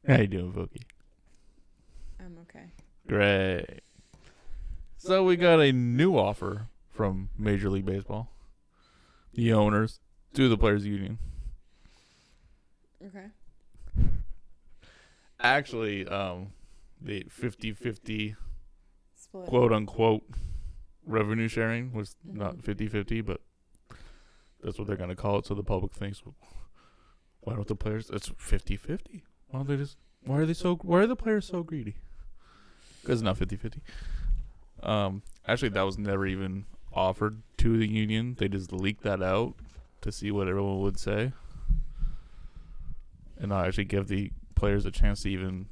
How you doing, Pookie? I'm okay. Great. So we got a new offer from Major League Baseball, the owners, to the Players Union. Okay. Actually, the 50-50 Split. quote-unquote revenue sharing was Mhm. not 50-50, but that's what they're going to call it, so the public thinks, why don't the players, it's 50-50. Why don't they just, why are the players so greedy? Because it's not 50-50. Actually, that was never even offered to the union. They just leaked that out to see what everyone would say, and not actually give the players a chance to even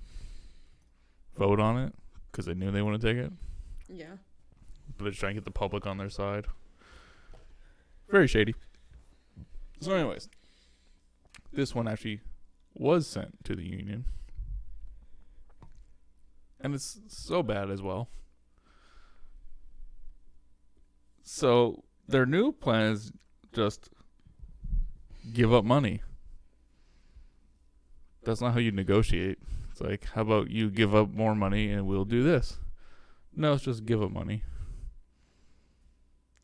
vote on it, because they knew they want to take it. Yeah. But they're trying to get the public on their side. Very shady. So anyways, this one actually was sent to the union. And it's so bad as well. So their new plan is just give up money. That's not how you negotiate. It's like, how about you give up more money and we'll do this? No, it's just give up money.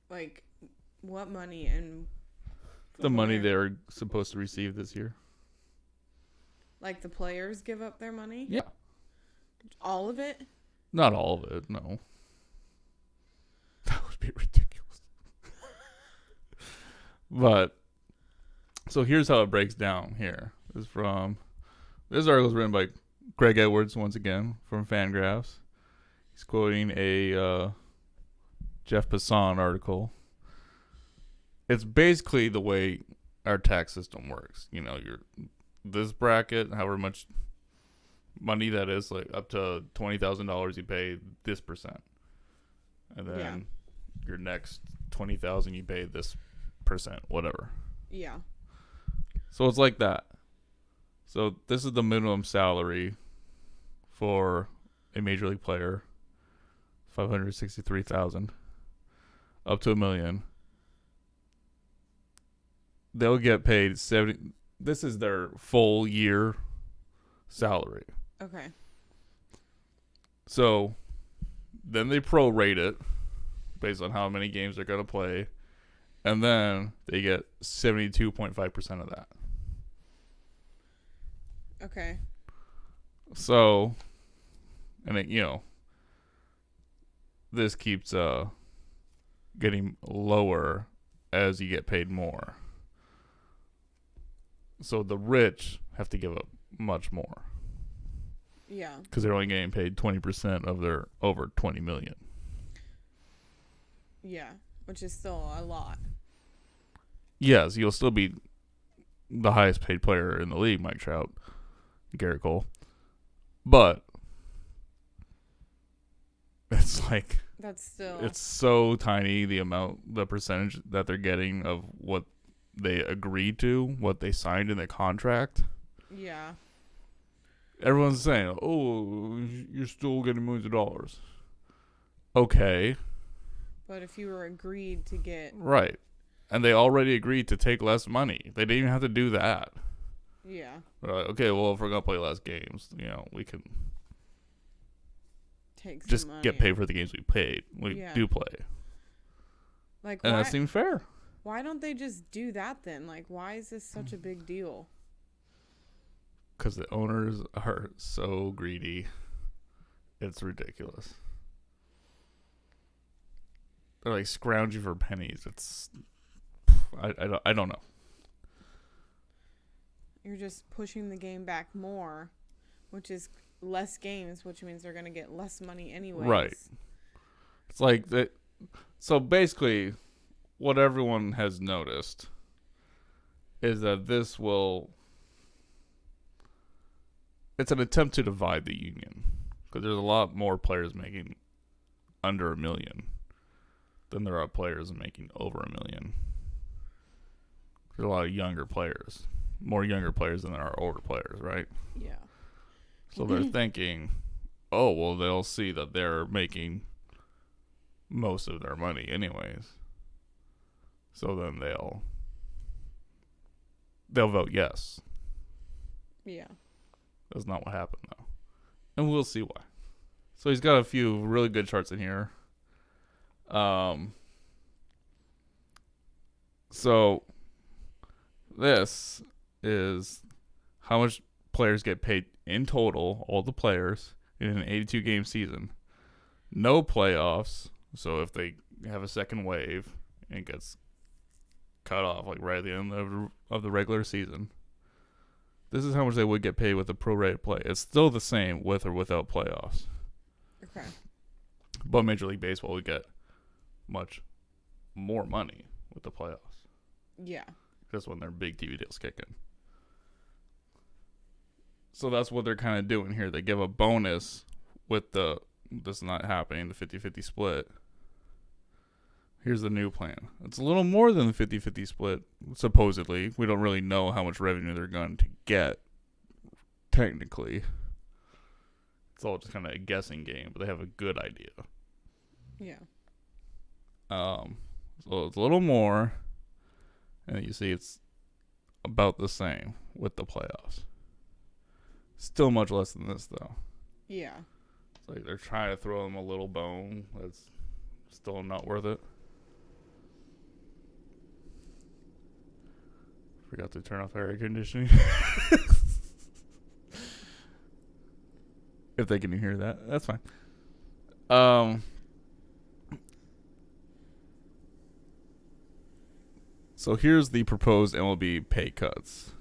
Like, what money and The money where? they're supposed to receive this year. Like the players give up their money? Yeah. All of it? Not all of it, no. That would be ridiculous. But, so here's how it breaks down here. This article is written by Greg Edwards, once again, from Fangraphs. He's quoting a Jeff Passan article. It's basically the way our tax system works. You know, this bracket, however much money that is, like up to $20,000, you pay this percent, and then your next 20,000, you pay this percent, whatever. Yeah. So it's like that. So this is the minimum salary for a major league player, $563,000, up to $1 million. They'll get paid 70. This is their full year salary. Okay. So then they prorate it based on how many games they're going to play, and then they get 72.5% of that. Okay. So, and it, this keeps getting lower as you get paid more. So the rich have to give up much more. Yeah. Because they're only getting paid 20% of their over $20 million. Yeah. Which is still a lot. Yes, you'll still be the highest paid player in the league, Mike Trout, Garrett Cole. But it's like, That's still. it's so tiny, the percentage that they're getting of what they agreed to, what they signed in their contract. Yeah. Everyone's saying, oh, you're still getting millions of dollars. Okay. But if you were agreed to get. Right. And they already agreed to take less money. They didn't even have to do that. Yeah. They're like, okay, well, if we're going to play less games, we can Take some just money. get paid for the games we do play. Like, And why, that seems fair. why don't they just do that then? Like, why is this such a big deal? Because the owners are so greedy. It's ridiculous. They're like scrounging for pennies. I don't know. You're just pushing the game back more, which is less games, which means they're going to get less money anyways. Right. It's like that. So basically, what everyone has noticed is that it's an attempt to divide the union, because there's a lot more players making under $1 million than there are players making over $1 million. There's a lot of younger players, more younger players than there are older players, right? Yeah. So they're thinking, oh, well, they'll see that they're making most of their money anyways. So then they'll vote yes. Yeah. That's not what happened, though. And we'll see why. So he's got a few really good charts in here. So this is how much players get paid in total, all the players, in an 82-game season. No playoffs. So if they have a second wave and it gets cut off like right at the end of the regular season, this is how much they would get paid with a prorated play. It's still the same with or without playoffs. Okay. But Major League Baseball would get much more money with the playoffs. Yeah. That's when their big TV deals kick in. So that's what they're kind of doing here. They give a bonus with this not happening, the 50-50 split. Here's the new plan. It's a little more than the 50-50 split, supposedly. We don't really know how much revenue they're going to get, technically. It's all just kind of a guessing game, but they have a good idea. Yeah. So it's a little more, and you see it's about the same with the playoffs. Still much less than this, though. Yeah. It's like they're trying to throw them a little bone that's still not worth it. Forgot to turn off air conditioning. If they can hear that, that's fine. So here's the proposed MLB pay cuts.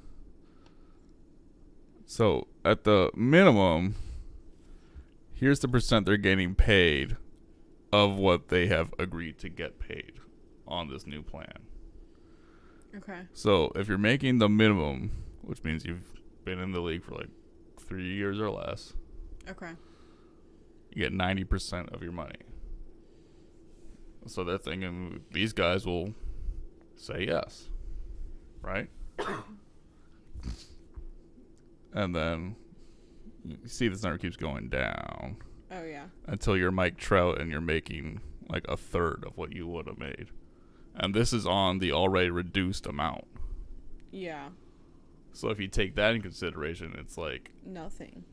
So at the minimum, here's the percent they're getting paid of what they have agreed to get paid on this new plan. Okay. So if you're making the minimum, which means you've been in the league for like 3 years or less, Okay. you get 90% of your money. So they're thinking these guys will say yes, right? And then you see this number keeps going down Oh, yeah. until you're Mike Trout and you're making like a third of what you would have made. And this is on the already reduced amount. Yeah. So if you take that in consideration, it's like Nothing.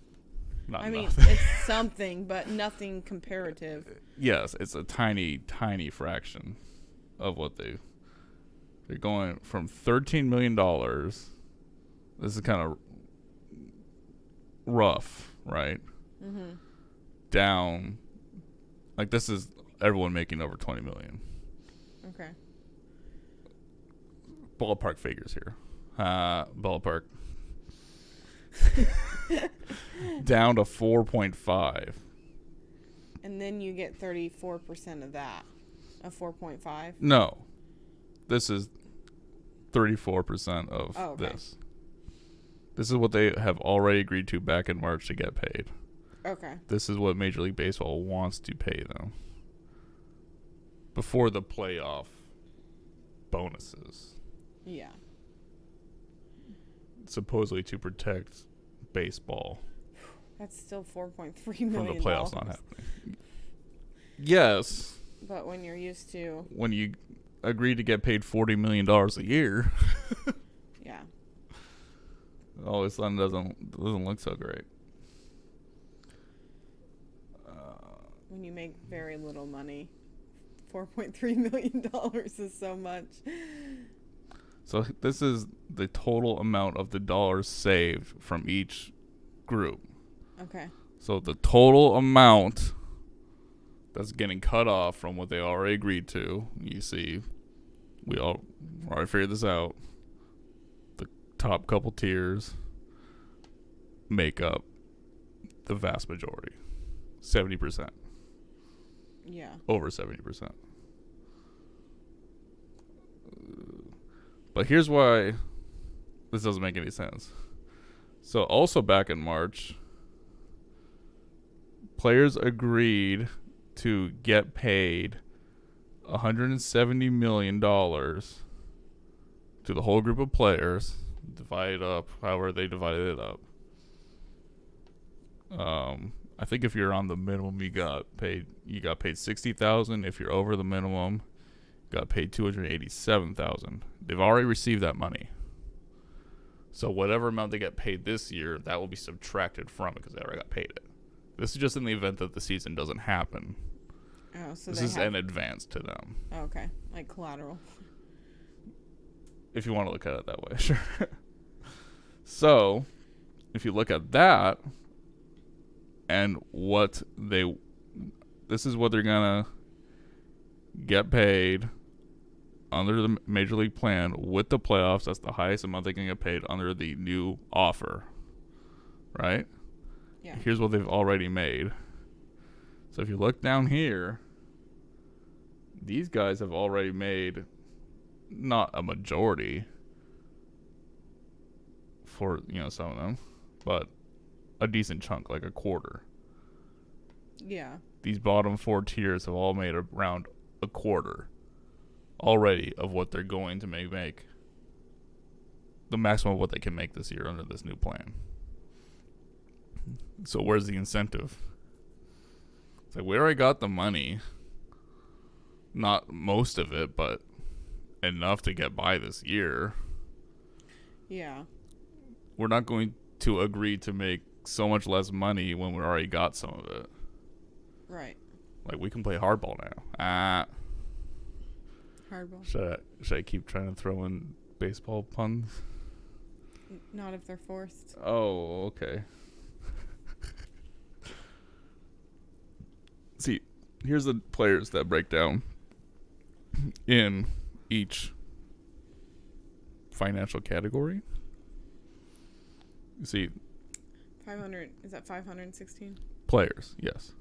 not I mean, nothing. it's something, but nothing comparative. Yes, it's a tiny, tiny fraction of what they're going from $13 million. This is kind of rough, right? Mm-hmm. Down, like this is everyone making over 20 million. Okay. Ballpark figures here. Ballpark. Down to 4.5. And then you get 34% of that. Of 4.5? No. This is 34% of Oh, okay. this. This is what they have already agreed to back in March to get paid. Okay. This is what Major League Baseball wants to pay them before the playoff bonuses, Yeah. supposedly to protect baseball That's still $4.3 from million. the playoffs not happening. Yes, But when you're used to, when you agree to get paid $40 million a year, yeah. all of a sudden doesn't look so great. When you make very little money, $4.3 million is so much. So this is the total amount of the dollars saved from each group. Okay. So the total amount that's getting cut off from what they already agreed to, you see, we all already figured this out. The top couple tiers make up the vast majority. 70%. Yeah. Over 70%. But here's why this doesn't make any sense. So also back in March, players agreed to get paid $170 million to the whole group of players, divided up however they divided it up. I think if you're on the minimum, you got paid $60,000. If you're over the minimum, you got paid $287,000. They've already received that money. So whatever amount they get paid this year, that will be subtracted from it because they already got paid it. This is just in the event that the season doesn't happen. Oh, so this is an advance to them. Oh, okay, like collateral. If you want to look at it that way, sure. So, if you look at that, and this is what they're gonna get paid under the Major League plan with the playoffs. That's the highest amount they can get paid under the new offer, right? Yeah. Here's what they've already made. So if you look down here, these guys have already made not a majority for, some of them, but a decent chunk, like a quarter. Yeah. These bottom 4 tiers have all made around a quarter already of what they're going to make the maximum of what they can make this year under this new plan. So where's the incentive? It's like, we already got the money. Not most of it, but enough to get by this year. Yeah. We're not going to agree to make so much less money when we already got some of it. Right. Like, we can play hardball now. Hardball. Should I keep trying to throw in baseball puns? Not if they're forced. Oh, okay. See, here's the players that break down in each financial category. You see, 500, is that 516? players, yes.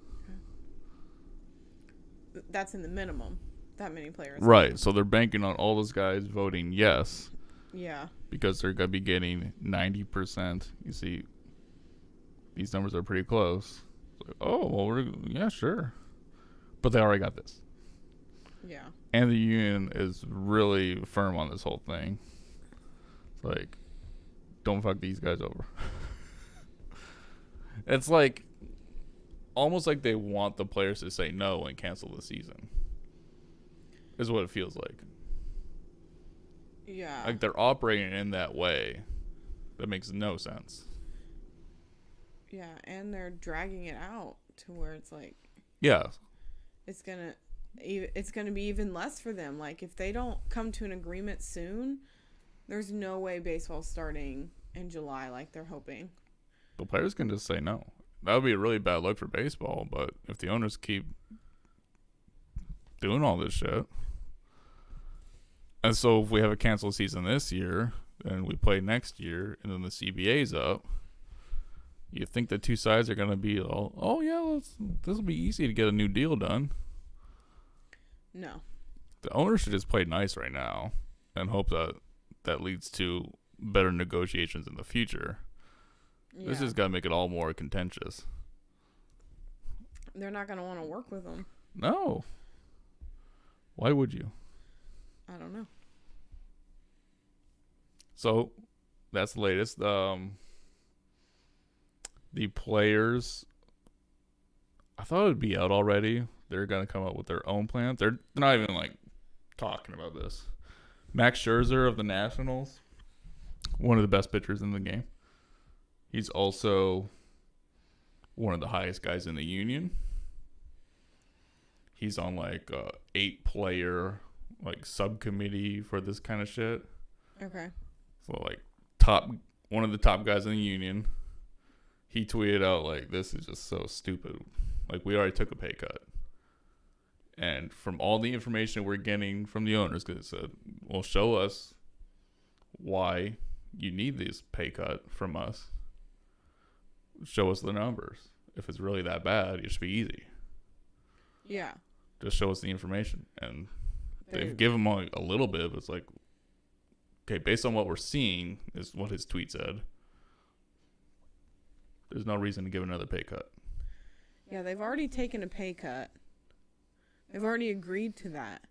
Okay. That's in the minimum. That many players. Right, so they're banking on all those guys voting yes. Yeah. Because they're going to be getting 90%. You see, these numbers are pretty close. It's like, oh, well, yeah, sure. But they already got this. Yeah. And the union is really firm on this whole thing. It's like, don't fuck these guys over. It's like, almost like they want the players to say no and cancel the season. Is what it feels like. Yeah. Like they're operating in that way. That makes no sense. Yeah, and they're dragging it out to where it's like, yeah, it's gonna be even less for them. Like if they don't come to an agreement soon, there's no way baseball's starting in July like they're hoping. The players can just say no. That would be a really bad look for baseball. But if the owners keep doing all this shit, and so if we have a canceled season this year and we play next year, and then the CBA's up, you think the two sides are going to be all, oh yeah, this will be easy to get a new deal done. No. The owners should just play nice right now and hope that leads to better negotiations in the future. Yeah. This has got to make it all more contentious. They're not going to want to work with them. No. Why would you? I don't know. So, that's the latest. The players, I thought it would be out already. They're going to come up with their own plan. They're not even, talking about this. Max Scherzer of the Nationals, one of the best pitchers in the game. He's also one of the highest guys in the union. He's on, 8-player, subcommittee for this kind of shit. Okay. So, one of the top guys in the union, he tweeted out, this is just so stupid. We already took a pay cut. And from all the information we're getting from the owners, because it said, well, show us why you need this pay cut from us. Show us the numbers. If it's really that bad, it should be easy. Yeah. Just show us the information. And they've given him a little bit, but it's okay, based on what we're seeing, is what his tweet said. There's no reason to give another pay cut. Yeah, they've already taken a pay cut. They've already agreed to that.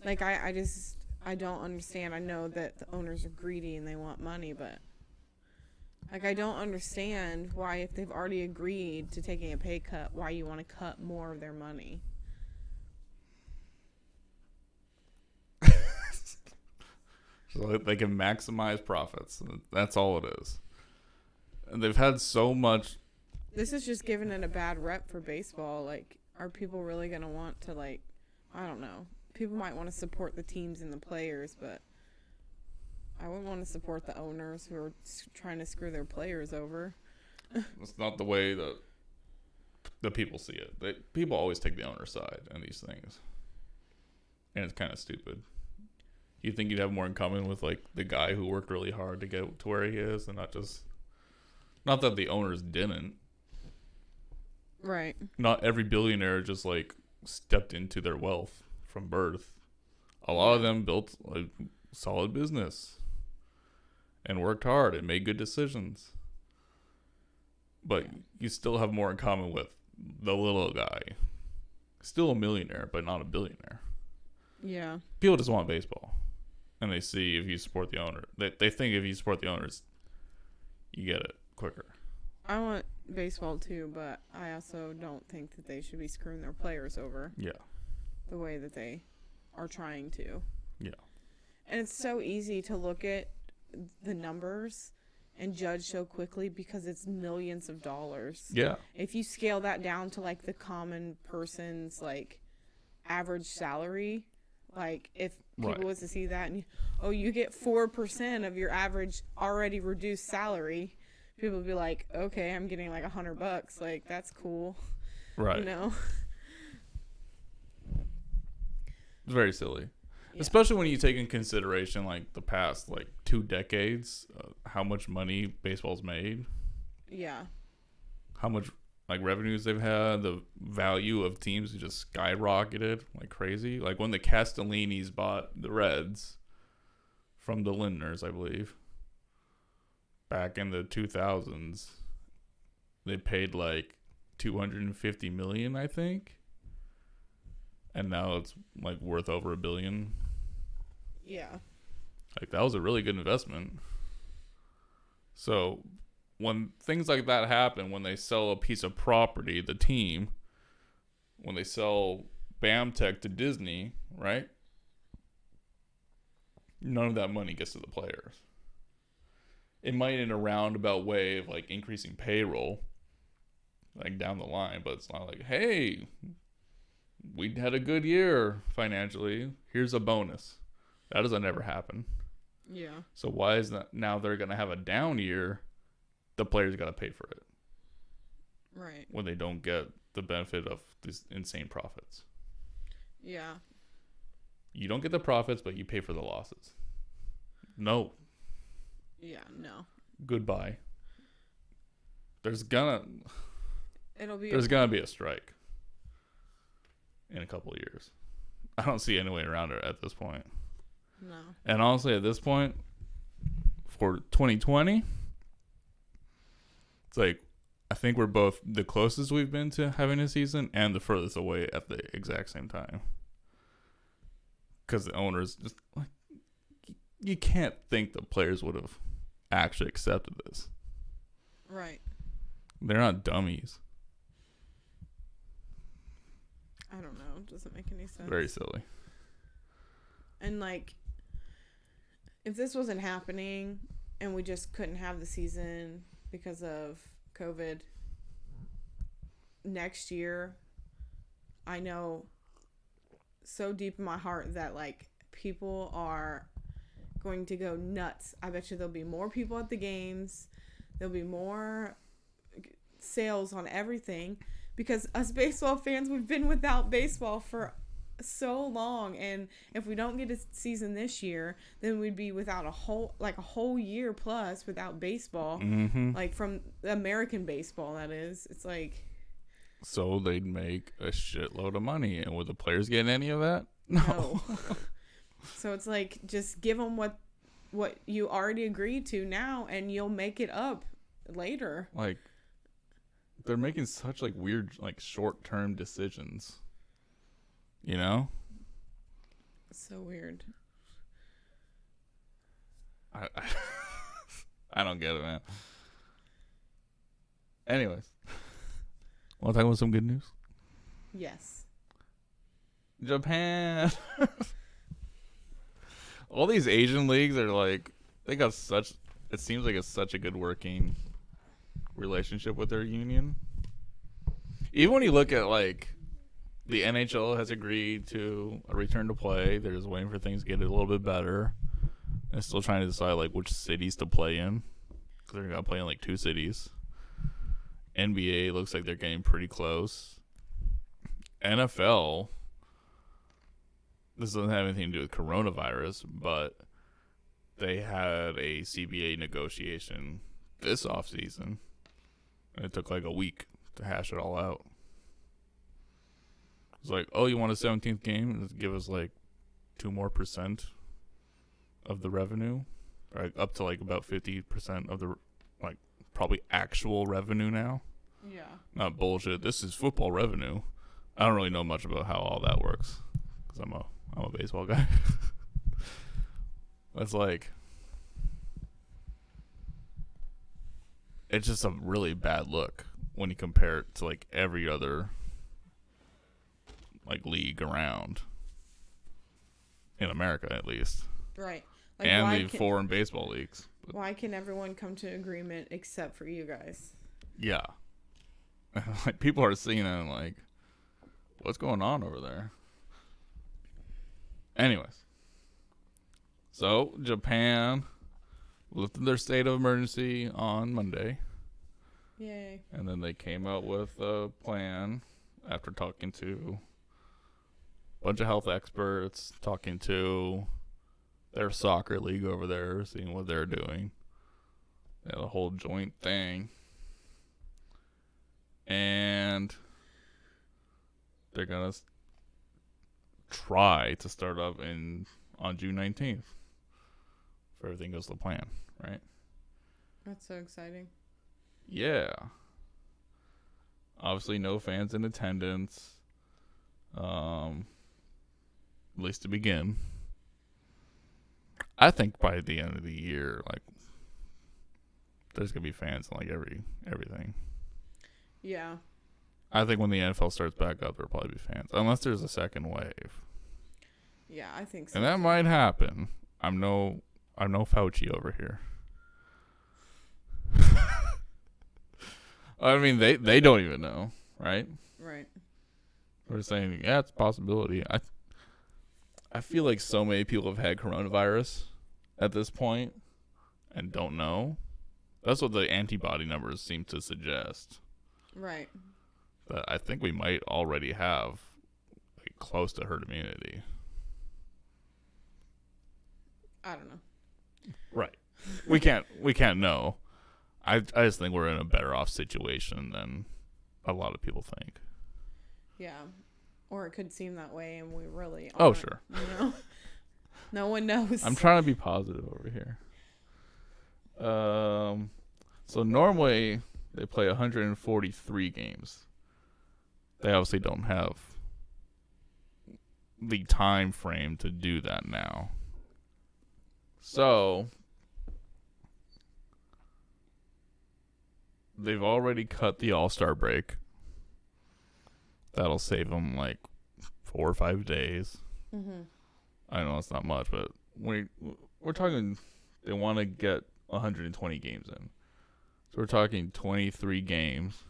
I don't understand. I know that the owners are greedy and they want money, but I don't understand why, if they've already agreed to taking a pay cut, why you want to cut more of their money. So that they can maximize profits. That's all it is. And they've had so much. This is just giving it a bad rep for baseball. Like, are people really going to want to, like, I don't know. People might want to support the teams and the players, but I wouldn't want to support the owners who are trying to screw their players over. It's not the way that the people see it. People always take the owner's side in these things. And it's kind of stupid. You think you'd have more in common with, like, the guy who worked really hard to get to where he is and not that the owners didn't. Right. Not every billionaire just, like, stepped into their wealth from birth. A lot of them built a solid business and worked hard and made good decisions. But you still have more in common with the little guy. Still a millionaire, but not a billionaire. Yeah. People just want baseball. And they see if you support the owner. They think if you support the owners, you get it quicker. I want baseball too, but I also don't think that they should be screwing their players over. Yeah. The way that they are trying to. Yeah. And it's so easy to look at the numbers and judge so quickly because it's millions of dollars. Yeah. If you scale that down to, like, the common person's, like, average salary, like, if people was to see that and you get 4% of your average already reduced salary, people would be like, okay, I'm getting like $100, like, that's cool. Right. You know. It's very silly. Yeah. Especially when you take in consideration, like, the past, like, 2 decades, how much money baseball's made. Yeah. How much, like, revenues they've had. The value of teams just skyrocketed like crazy. Like, when the Castellinis bought the Reds from the Lindners, I believe, back in the 2000s, they paid, like, $250 million, I think. And now it's, like, worth over $1 billion. Yeah. Like, that was a really good investment. So when things like that happen, when they sell a piece of property, the team, when they sell BAMTech to Disney, right? None of that money gets to the players. It might in a roundabout way of, like, increasing payroll, like, down the line, but it's not like, hey, we had a good year financially. Here's a bonus. That doesn't ever happen. Yeah. So why is that now they're going to have a down year? The players got to pay for it. Right. When they don't get the benefit of these insane profits. Yeah. You don't get the profits, but you pay for the losses. No. Yeah, no. Goodbye. There's gonna be a strike in a couple of years. I don't see any way around it at this point. No. And honestly, at this point, for 2020, it's like, I think we're both the closest we've been to having a season and the furthest away at the exact same time. Because the owners just, like, you can't think the players would have actually accepted this. Right. They're not dummies. I don't know. It doesn't make any sense. Very silly. And, like, if this wasn't happening and we just couldn't have the season because of COVID, next year, I know so deep in my heart that, like, people are going to go nuts. I bet you there'll be more people at the games. There'll be more sales on everything because us baseball fans, we've been without baseball for so long, and if we don't get a season this year, then we'd be without a whole year plus without baseball. Mm-hmm. Like, from American baseball, that is. It's like, so they'd make a shitload of money, and would the players get any of that? No. So it's like, just give them what you already agreed to now, and you'll make it up later. Like, they're making such, like, weird, like, short-term decisions. You know? So weird. I don't get it, man. Anyways. Want to talk about some good news? Yes. Japan. all these Asian leagues are like they got such. It seems like it's such a good working relationship with their union. Even when you look at like the NHL has agreed to a return to play, they're just waiting for things to get a little bit better. They're still trying to decide like which cities to play in. Because they're gonna play in like 2 cities. NBA looks like they're getting pretty close. NFL. This doesn't have anything to do with coronavirus, but they had a CBA negotiation this offseason. And it took like a week to hash it all out. It's like, oh, you want a 17th game? Let's give us like 2% more of the revenue, right? Up to like about 50% of the like probably actual revenue now. Yeah. Not bullshit. This is football revenue. I don't really know much about how all that works because I'm a baseball guy. It's like it's just a really bad look when you compare it to like every other like league around in America at least. Right. Like and the foreign baseball leagues. Why can everyone come to agreement except for you guys? Yeah. Like people are seeing it and like, what's going on over there? Anyways. So Japan lifted their state of emergency on Monday. Yay. And then they came out with a plan after talking to a bunch of health experts, talking to their soccer league over there, seeing what they're doing. They had a whole joint thing. And they're going to try to start up on June 19th. If everything goes to plan, right? That's so exciting. Yeah. Obviously, no fans in attendance. At least to begin. I think by the end of the year, like, there's gonna be fans in like everything. Yeah. I think when the NFL starts back up, there'll probably be fans, unless there's a second wave. Yeah, I think so. And that might happen. I'm no Fauci over here. I mean, they don't even know, right? Right. We're saying, yeah, it's a possibility. I feel like so many people have had coronavirus at this point and don't know. That's what the antibody numbers seem to suggest. Right. That I think we might already have like close to herd immunity. I don't know. Right. We can't know. I just think we're in a better off situation than a lot of people think. Yeah. Or it could seem that way and we really aren't. Oh, sure. You know? No one knows. I'm trying to be positive over here. So normally they play 143 games. They obviously don't have the time frame to do that now. So they've already cut the All-Star break. That'll save them like 4 or 5 days. Mm-hmm. I know it's not much, but we're talking. They want to get 120 games in, so we're talking 23 games.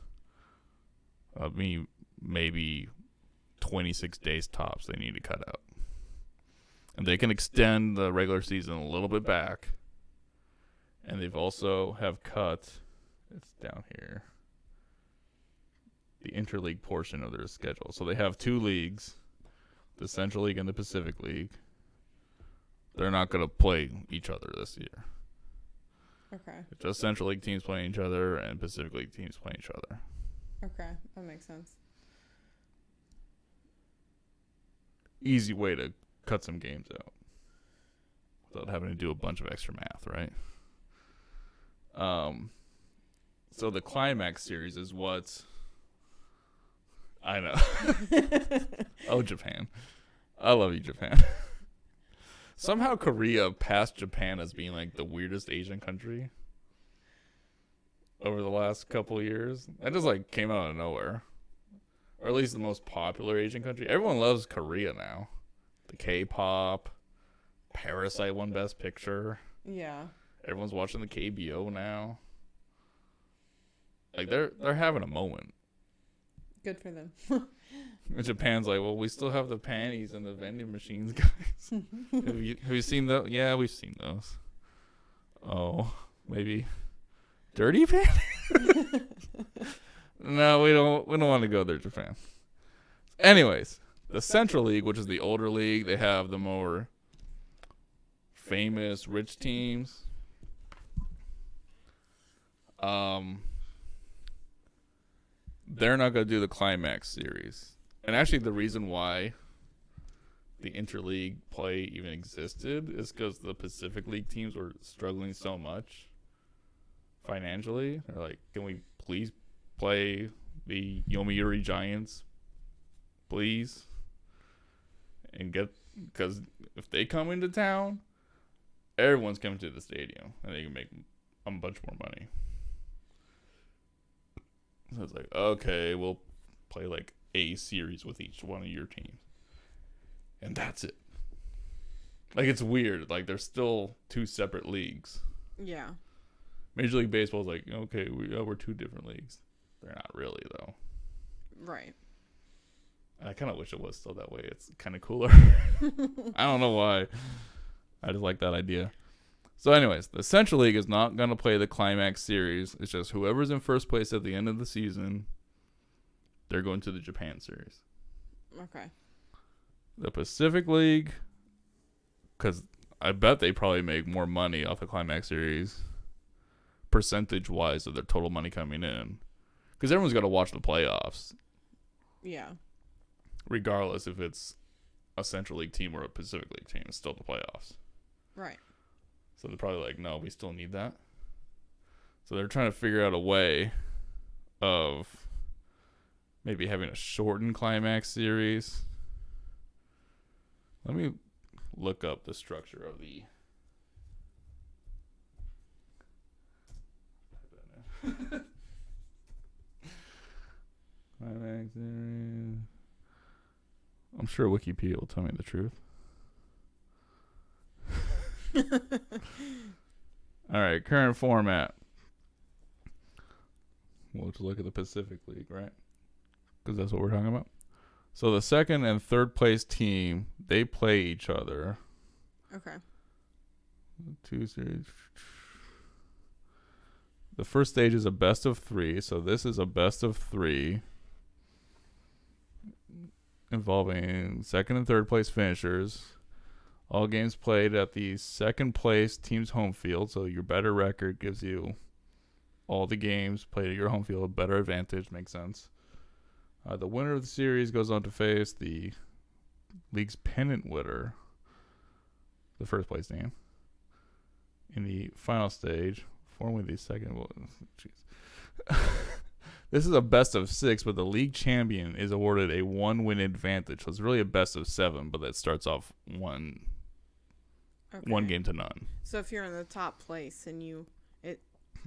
Maybe 26 days tops. They need to cut out, and they can extend the regular season a little bit back. And they've also have cut. It's down here. The interleague portion of their schedule. So they have 2 leagues, the Central League and the Pacific League. They're not going to play each other this year. Okay. Just Central League teams playing each other and Pacific League teams playing each other. Okay, that makes sense. Easy way to cut some games out without having to do a bunch of extra math, right? So the climax series is what I know. Oh, Japan. I love you, Japan. Somehow Korea passed Japan as being like the weirdest Asian country over the last couple of years. That just like came out of nowhere. Or at least the most popular Asian country. Everyone loves Korea now. The K-pop, Parasite won Best Picture. Yeah. Everyone's watching the KBO now. Like they're having a moment. Good for them. And Japan's like, well, we still have the panties and the vending machines, guys. have you seen those? Yeah, we've seen those. Oh, maybe dirty panties? No, we don't want to go there, Japan. Anyways, the Central League, which is the older league, they have the more famous rich teams. They're not going to do the Climax series. And actually the reason why the interleague play even existed is because the Pacific League teams were struggling so much financially. They're like, can we please play the Yomiuri Giants, please? And because if they come into town, everyone's coming to the stadium and they can make a bunch more money. So it's like, okay, we'll play like a series with each one of your teams. And that's it. Like, it's weird. Like, they're still two separate leagues. Yeah. Major League Baseball is like, okay, we're two different leagues. They're not really, though. Right. I kind of wish it was still that way. It's kind of cooler. I don't know why. I just like that idea. So anyways, the Central League is not going to play the Climax series. It's just whoever's in first place at the end of the season, they're going to the Japan series. Okay. The Pacific League, because I bet they probably make more money off the Climax series, percentage-wise of their total money coming in. Because everyone's got to watch the playoffs. Yeah. Regardless if it's a Central League team or a Pacific League team, it's still the playoffs. Right. So they're probably like, no, we still need that. So they're trying to figure out a way of maybe having a shortened Climax series. Let me look up the structure of the Climax series. I'm sure Wikipedia will tell me the truth. All right, current format. We'll just look at the Pacific League, right? Because that's what we're talking about. So the second and third place team, they play each other. Okay. Two series. The first stage is a best of 3, so this is a best of 3 involving second and third place finishers. All games played at the second place team's home field, so your better record gives you all the games played at your home field, a better advantage, makes sense. The winner of the series goes on to face the league's pennant winner, the first place team, in the final stage, formerly the second. This is a best of 6, but the league champion is awarded a 1-win advantage. So it's really a best of 7, but that starts off one game to none. So if you're in the top place and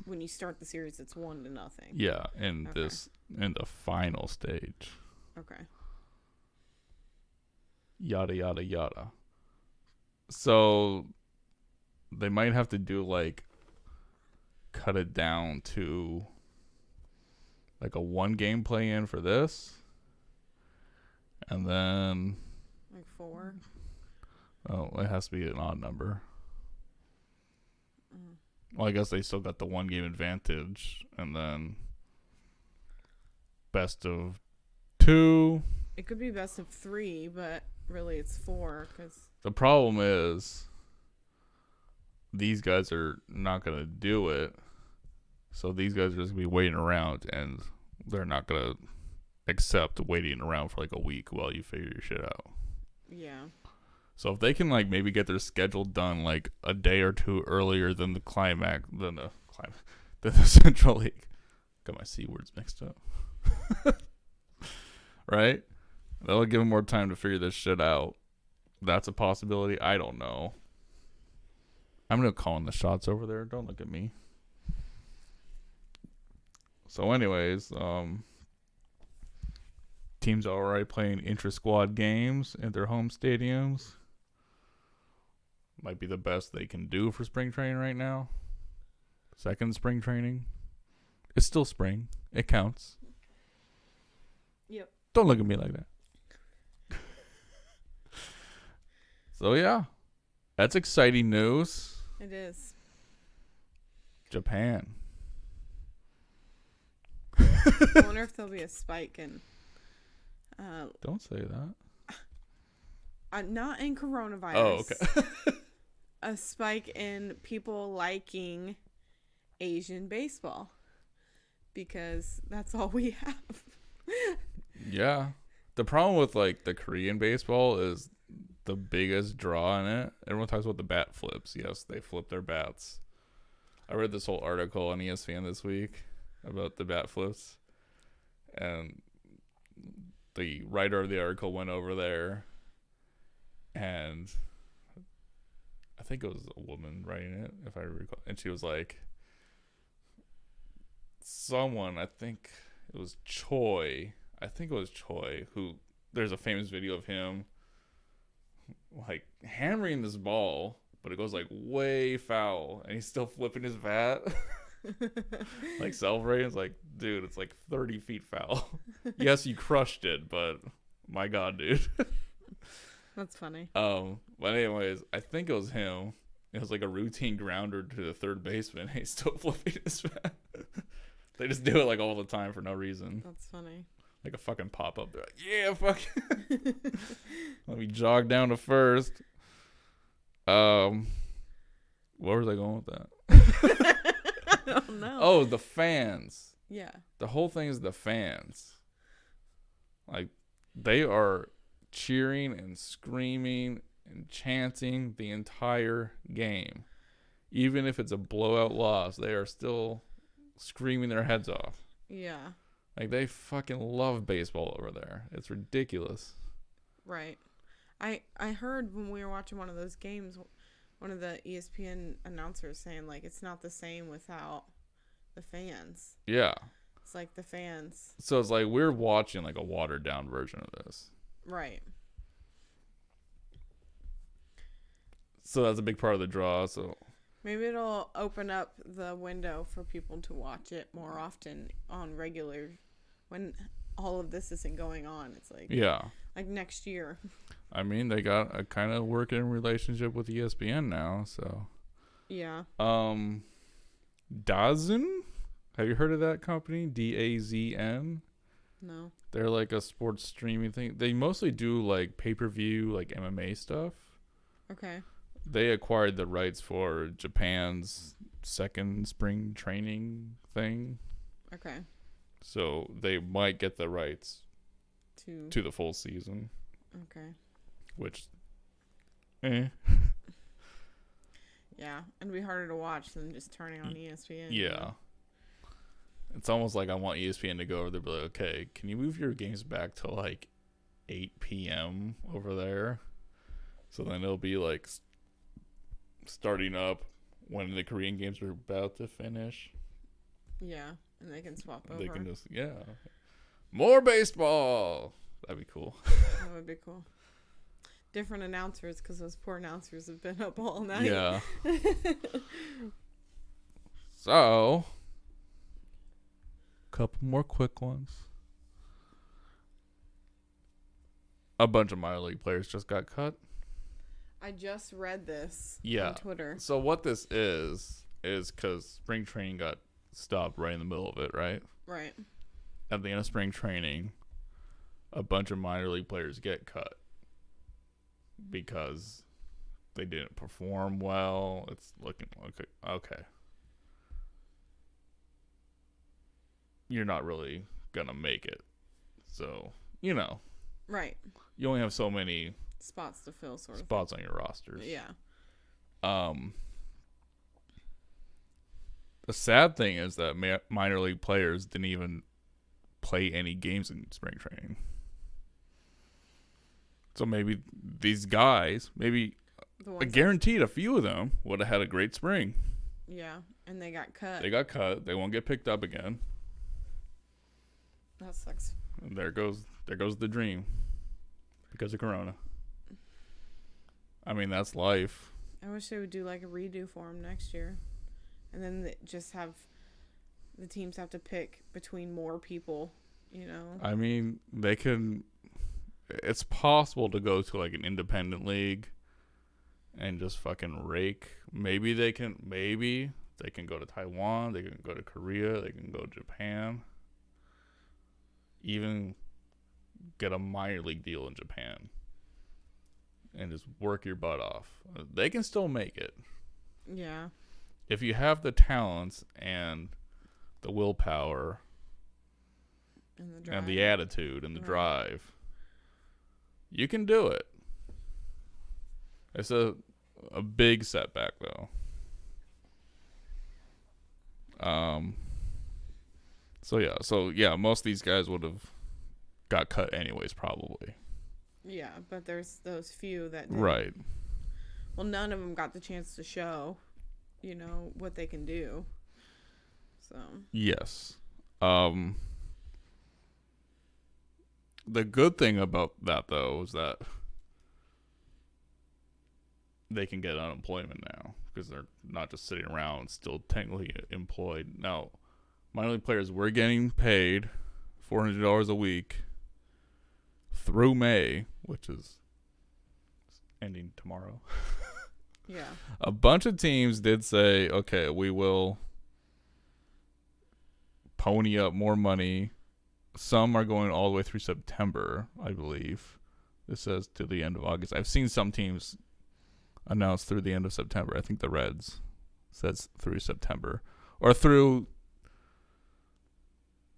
when you start the series, it's 1-0. Yeah, in the final stage. Okay. Yada yada yada. So they might have to do cut it down to a 1-game play-in for this, and then 4. Oh, it has to be an odd number. Well, I guess they still got the 1-game advantage, and then best of 2. It could be best of 3, but really it's 4 because the problem is these guys are not going to do it. So these guys are just going to be waiting around, and they're not going to accept waiting around for a week while you figure your shit out. Yeah. So if they can maybe get their schedule done a day or 2 earlier than the climax, than the Central League. Got my C words mixed up. Right? That'll give them more time to figure this shit out. That's a possibility. I don't know. I'm going to call in the shots over there. Don't look at me. So anyways, teams are already playing intra-squad games at their home stadiums. Might be the best they can do for spring training right now. Second spring training. It's still spring. It counts. Yep. Don't look at me like that. So, yeah. That's exciting news. It is. Japan. I wonder if there'll be a spike in... Don't say that. Not in coronavirus. Oh, okay. A spike in people liking Asian baseball. Because that's all we have. Yeah. The problem with, like, the Korean baseball is the biggest draw in it. Everyone talks about the bat flips. Yes, they flip their bats. I read this whole article on ESPN this week about the bat flips. And the writer of the article went over there. And I think it was a woman writing it, if I recall. And she was like, someone, I think it was Choi, who, there's a famous video of him like hammering this ball, but it goes like way foul, and he's still flipping his bat. Like celebrating. It's like, dude, it's like 30 feet foul. Yes, you crushed it, but my God, dude. That's funny. But anyways, I think it was him. It was like a routine grounder to the third baseman. He's still flipping his bat. They just do it like all the time for no reason. That's funny. Like a fucking pop-up. They're like, yeah, fuck. Let me jog down to first. Where was I going with that? I don't know. Oh, the fans. Yeah. The whole thing is the fans. Like, they are cheering and screaming and chanting the entire game. Even if it's a blowout loss, they are still screaming their heads off. Yeah. Like, they fucking love baseball over there. It's ridiculous. Right. I heard when we were watching one of those games, one of the ESPN announcers saying, like, it's not the same without the fans. Yeah. It's like the fans. So it's like we're watching like a watered down version of this. Right. So that's a big part of the draw. So maybe it'll open up the window for people to watch it more often on regular, when all of this isn't going on. It's like, yeah, like next year. I mean, they got a kind of working relationship with ESPN now, so. Yeah. DAZN? Have you heard of that company? DAZN? No. They're like a sports streaming thing. They mostly do like pay-per-view, like MMA stuff. Okay. They acquired the rights for Japan's second spring training thing. Okay. So they might get the rights to the full season. Okay. Which, yeah, it'd be harder to watch than just turning on ESPN. Yeah. It's almost like I want ESPN to go over there and be like, okay, can you move your games back to like 8 p.m. over there? So then it'll be like starting up when the Korean games are about to finish. Yeah, and they can swap over. They can just, yeah. More baseball! That'd be cool. That would be cool. Different announcers, because those poor announcers have been up all night. Yeah. So, couple more quick ones. A bunch of minor league players just got cut. I just read this on Twitter. So what this is because spring training got stopped right in the middle of it, right? Right. At the end of spring training, a bunch of minor league players get cut because they didn't perform well. It's looking okay. You're not really gonna make it, so Right. You only have so many spots to fill, sort of spots on your rosters. Yeah. The sad thing is that minor league players didn't even play any games in spring training. So maybe these guys, guaranteed a few of them would have had a great spring. Yeah, and they got cut. They won't get picked up again. That sucks. And there goes the dream because of Corona. I mean, that's life. I wish they would do like a redo for them next year, and then just have the teams have to pick between more people. You know. I mean, they can. It's possible to go to like an independent league and just fucking rake. Maybe they can. Maybe they can go to Taiwan. They can go to Korea. They can go to Japan. Even get a minor league deal in Japan and just work your butt off. They can still make it. Yeah. If you have the talents and the willpower and the attitude and the drive, you can do it. It's a big setback though. So yeah, most of these guys would have got cut anyways, probably. Yeah, but there's those few that didn't. Right. Well, none of them got the chance to show, what they can do. So. Yes. The good thing about that though is that they can get unemployment now because they're not just sitting around, still technically employed. Now, minor league players were getting paid $400 a week through May, which is ending tomorrow. Yeah. A bunch of teams did say, okay, we will pony up more money. Some are going all the way through September, I believe. This says to the end of August. I've seen some teams announce through the end of September. I think the Reds says through September. Or through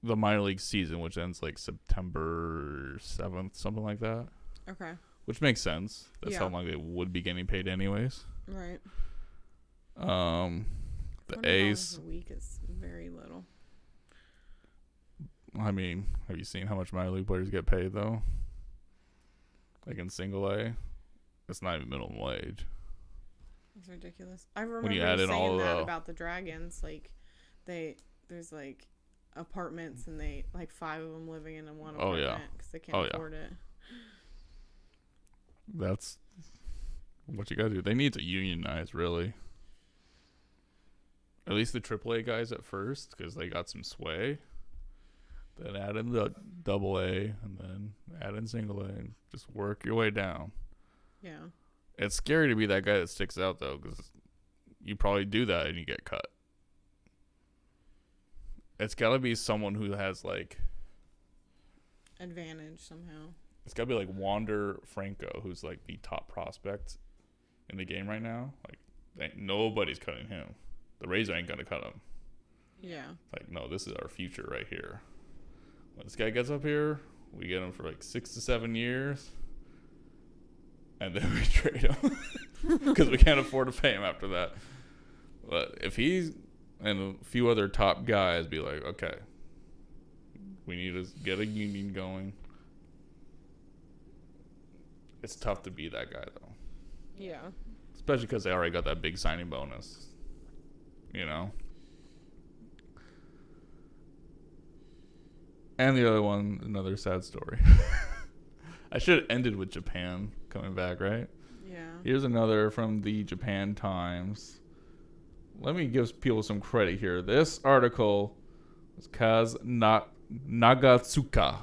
the minor league season, which ends like September 7th, something like that. Okay. Which makes sense. That's how long they would be getting paid anyways. Right. The A's. A week is very little. I mean, have you seen how much minor league players get paid though? Like in single A, it's not even minimum wage. It's ridiculous. I remember when you add in all that about the Dragons. Like, there's like apartments and they like 5 of them living in one apartment because they can't afford it. That's what you gotta do. They need to unionize, really. At least the AAA guys at first, because they got some sway. Then add in the AA, and then add in single A, and just work your way down. Yeah. It's scary to be that guy that sticks out, though, because you probably do that and you get cut. It's got to be someone who has, like... advantage, somehow. It's got to be, like, Wander Franco, who's, like, the top prospect in the game right now. Like, nobody's cutting him. The Rays ain't going to cut him. Yeah. Like, no, this is our future right here. When this guy gets up here, we get him for, like, 6 to 7 years. And then we trade him because we can't afford to pay him after that. But if he's and a few other top guys be like, okay, we need to get a union going. It's tough to be that guy, though. Yeah. Especially because they already got that big signing bonus. You know? And the other one, another sad story. I should have ended with Japan coming back, right? Yeah. Here's another from the Japan Times. Let me give people some credit here. This article is Kaz Nagatsuka.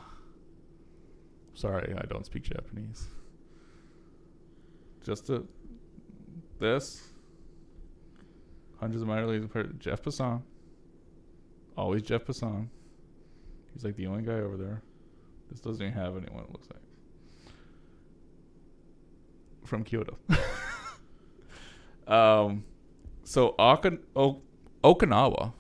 Sorry, I don't speak Japanese. This. Hundreds of minor leagues. Jeff Passan. Always Jeff Passan. He's like the only guy over there. This doesn't even have anyone, it looks like. From Kyoto. So Okinawa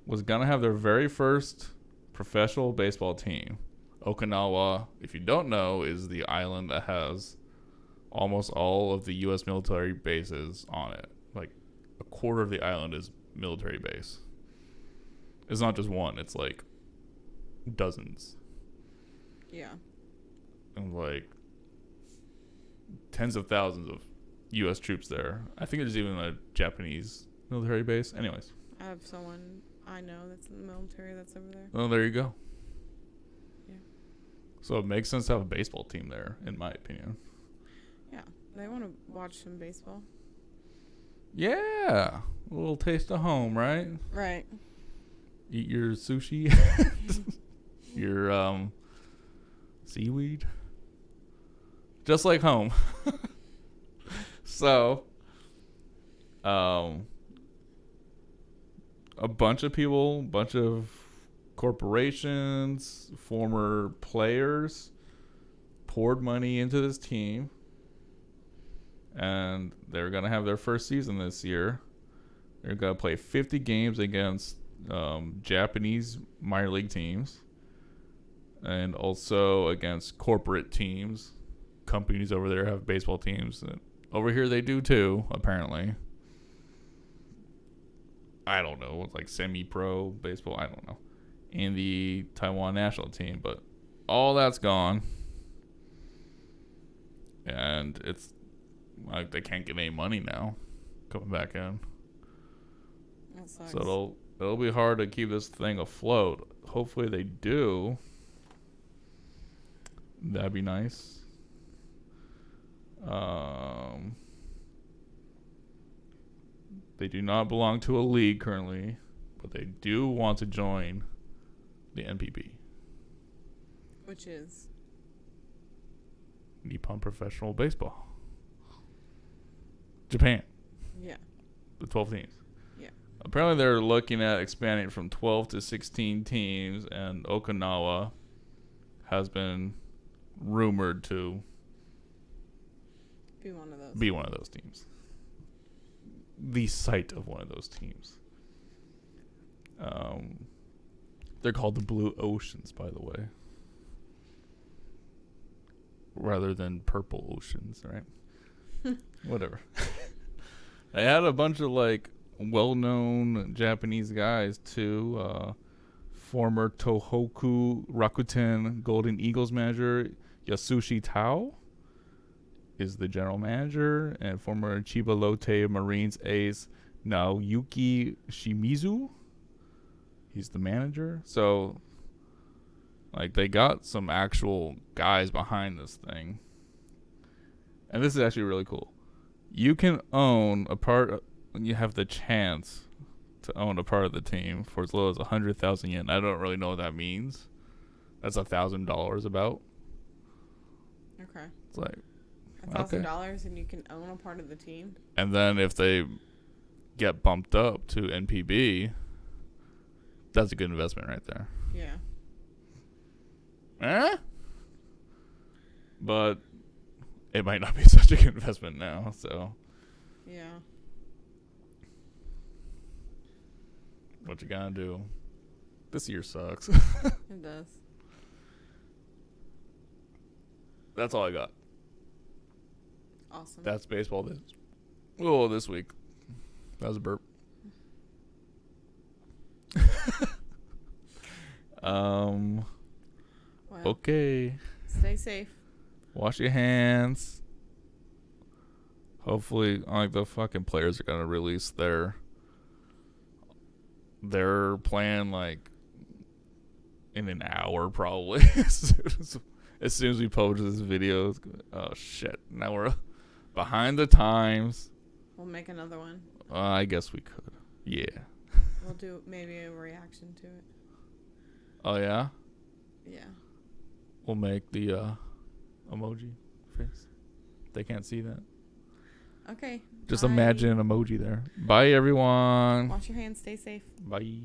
was going to have their very first professional baseball team. Okinawa, if you don't know, is the island that has almost all of the U.S. military bases on it. Like a quarter of the island is military base. It's not just one, it's like dozens. Yeah. And like tens of thousands of U.S. troops there. I think there's even a Japanese military base. Anyways. I have someone I know that's in the military that's over there. Oh, there you go. Yeah. So it makes sense to have a baseball team there, in my opinion. Yeah. They want to watch some baseball. Yeah. A little taste of home, right? Right. Eat your sushi. Your seaweed. Just like home. So, a bunch of people, bunch of corporations, former players poured money into this team, and they're going to have their first season this year. They're going to play 50 games against Japanese minor league teams and also against corporate teams. Companies over there have baseball teams. Over here they do too, apparently. I don't know, it's like semi-pro baseball, I don't know. And the Taiwan national team, but all that's gone. And it's like they can't get any money now coming back in. That sucks. So it'll be hard to keep this thing afloat. Hopefully they do. That'd be nice. They do not belong to a league currently, but they do want to join the NPB. Which is? Nippon Professional Baseball. Japan. Yeah. The 12 teams. Yeah. Apparently they're looking at expanding from 12 to 16 teams, and Okinawa has been rumored to be one of those. Be one of those teams. The site of one of those teams. They're called the Blue Oceans, by the way. Rather than Purple Oceans, right? Whatever. They had a bunch of like well-known Japanese guys too. Former Tohoku Rakuten Golden Eagles manager Yasushi Tao is the general manager, and former Chiba Lotte Marines ace Naoyuki Shimizu, he's the manager. So, like, they got some actual guys behind this thing. And this is actually really cool. You can own a part, you have the chance to own a part of the team for as low as 100,000 yen. I don't really know what that means. That's $1,000 about. Okay. It's like, $1,000 and you can own a part of the team. and then if they get bumped up to NPB, that's a good investment right there. Yeah. But it might not be such a good investment now, so. Yeah. What you gonna do? This year sucks. It does. That's all I got. Awesome. That's baseball this week. That was a burp. Well, Okay. stay safe. Wash your hands. Hopefully, like, the fucking players are gonna release their plan like in an hour probably. As soon as we publish this video, oh shit! Now we're behind the times. We'll make another one. I guess we could. Yeah. We'll do maybe a reaction to it. Oh yeah. Yeah. We'll make the emoji face. They can't see that. Okay. Just bye. imagine an emoji there. Bye everyone. Wash your hands. Stay safe. Bye.